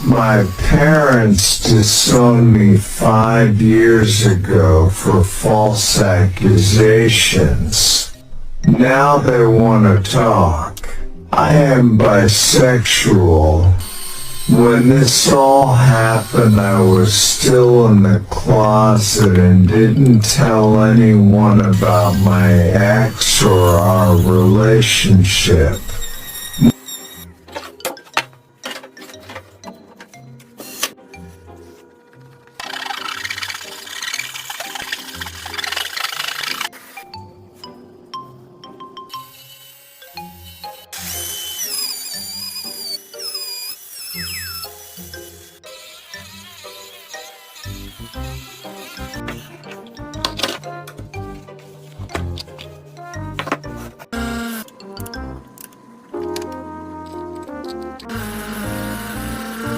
My parents disowned me 5 years ago for false accusations. Now they want to talk. I am bisexual. When this all happened, I was still in the closet and didn't tell anyone about my ex or our relationship.